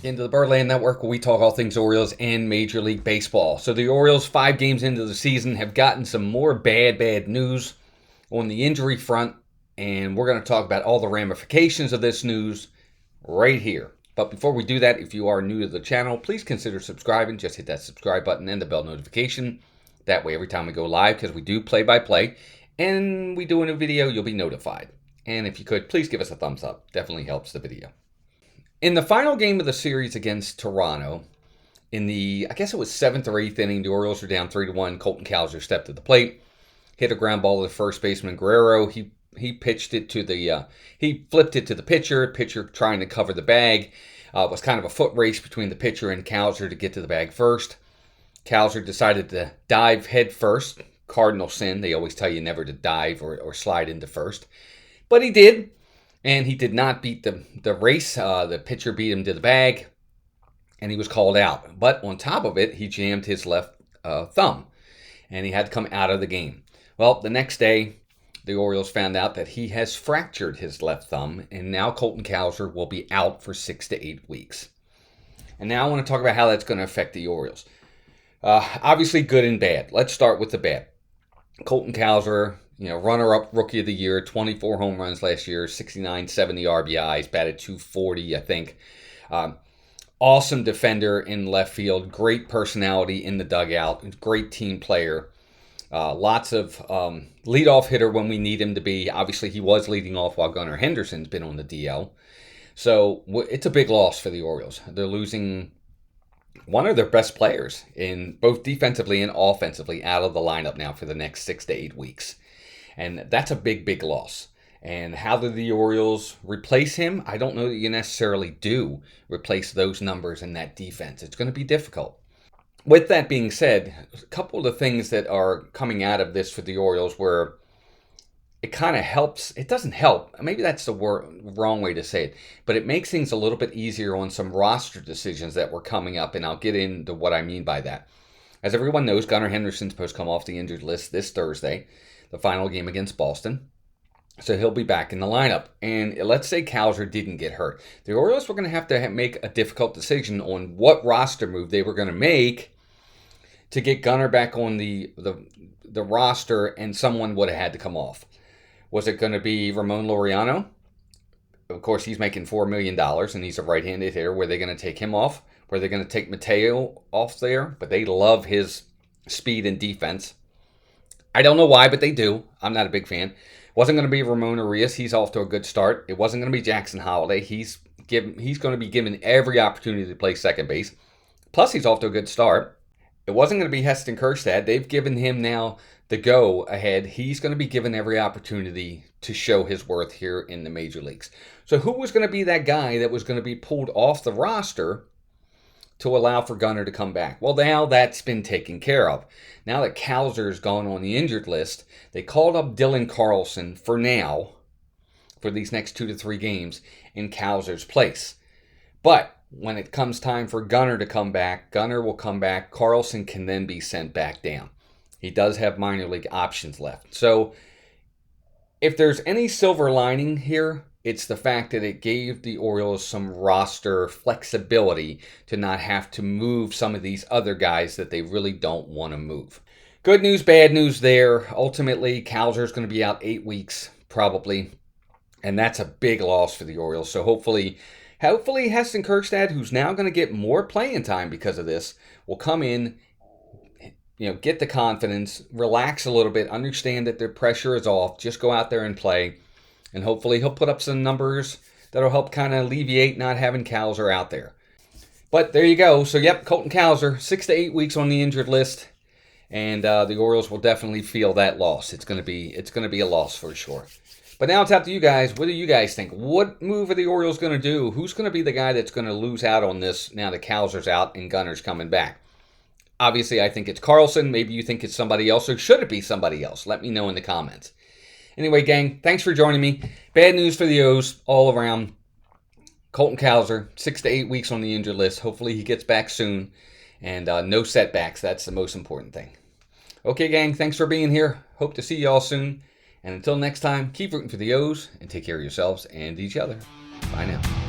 into the Birdland Network, where we talk all things Orioles and Major League Baseball. So the Orioles, 5 games into the season, have gotten some more bad news on the injury front, and we're going to talk about all the ramifications of this news right here. But before we do that, if you are new to the channel, please consider subscribing. Just hit that subscribe button and the bell notification. That way, every time we go live, because we do play-by-play, and we do in a video, you'll be notified. And if you could, please give us a thumbs up. Definitely helps the video. In the final game of the series against Toronto, in the, I guess it was 7th or 8th inning, the Orioles were down 3-1. Colton Cowser stepped to the plate, hit a ground ball to the first baseman Guerrero. He pitched it to the, he flipped it to the pitcher. Pitcher trying to cover the bag. It was kind of a foot race between the pitcher and Cowser to get to the bag first. Cowser decided to dive head first. Cardinal sin. They always tell you never to dive or slide into first. But he did. And he did not beat the race. The pitcher beat him to the bag, and he was called out. But on top of it, he jammed his left thumb, and he had to come out of the game. Well, the next day, the Orioles found out that he has fractured his left thumb, and now Colton Cowser will be out for 6 to 8 weeks. And now I want to talk about how that's going to affect the Orioles. Obviously, good and bad. Let's start with the bad. Colton Cowser, runner-up Rookie of the Year, 24 home runs last year, 69, 70 RBIs, batted .240, I think. Awesome defender in left field, great personality in the dugout, great team player. Lots of leadoff hitter when we need him to be. Obviously, he was leading off while Gunnar Henderson's been on the DL. So it's a big loss for the Orioles. They're losing one of their best players in both defensively and offensively out of the lineup now for the next 6 to 8 weeks. And that's a big loss. And how do the Orioles replace him? I don't know that you necessarily do replace those numbers in that defense. It's going to be difficult. With that being said, a couple of the things that are coming out of this for the Orioles where it kind of helps. It doesn't help. Maybe that's the wrong way to say it. But it makes things a little bit easier on some roster decisions that were coming up. And I'll get into what I mean by that. As everyone knows, Gunnar Henderson's supposed to come off the injured list this Thursday, the final game against Boston. So he'll be back in the lineup. And let's say Cowser didn't get hurt. The Orioles were going to have to make a difficult decision on what roster move they were going to make to get Gunnar back on the roster, and someone would have had to come off. Was it going to be Ramon Laureano? Of course, he's making $4 million, and he's a right-handed hitter. Were they going to take him off? Were they going to take Mateo off there? But they love his speed and defense. I don't know why, but they do. I'm not a big fan. Wasn't going to be Ramon Arias. He's off to a good start. It wasn't going to be Jackson Holiday. He's going to be given every opportunity to play second base. Plus, he's off to a good start. It wasn't going to be Heston Kjerstad. They've given him now the go ahead. He's going to be given every opportunity to show his worth here in the major leagues. So who was going to be that guy that was going to be pulled off the roster to allow for Gunnar to come back? Well, now that's been taken care of. Now that Cowser's gone on the injured list, they called up Dylan Carlson for now, for these next 2 to 3 games, in Cowser's place. But when it comes time for Gunnar to come back, Gunnar will come back. Carlson can then be sent back down. He does have minor league options left. So if there's any silver lining here, it's the fact that it gave the Orioles some roster flexibility to not have to move some of these other guys that they really don't want to move. Good news, bad news there. Ultimately, Cowser's going to be out 8 weeks, probably. And that's a big loss for the Orioles. So hopefully Heston Kjerstad, who's now going to get more playing time because of this, will come in, get the confidence, relax a little bit, understand that their pressure is off, just go out there and play. And hopefully he'll put up some numbers that'll help kind of alleviate not having Cowser out there. But there you go. So, yep, Colton Cowser, 6 to 8 weeks on the injured list. And the Orioles will definitely feel that loss. It's going to be a loss for sure. But now it's up to you guys. What do you guys think? What move are the Orioles going to do? Who's going to be the guy that's going to lose out on this now that Cowser's out and Gunnar's coming back? Obviously, I think it's Carlson. Maybe you think it's somebody else, or should it be somebody else? Let me know in the comments. Anyway, gang, thanks for joining me. Bad news for the O's all around. Colton Cowser, 6 to 8 weeks on the injured list. Hopefully he gets back soon. And no setbacks. That's the most important thing. Okay, gang, thanks for being here. Hope to see you all soon. And until next time, keep rooting for the O's and take care of yourselves and each other. Bye now.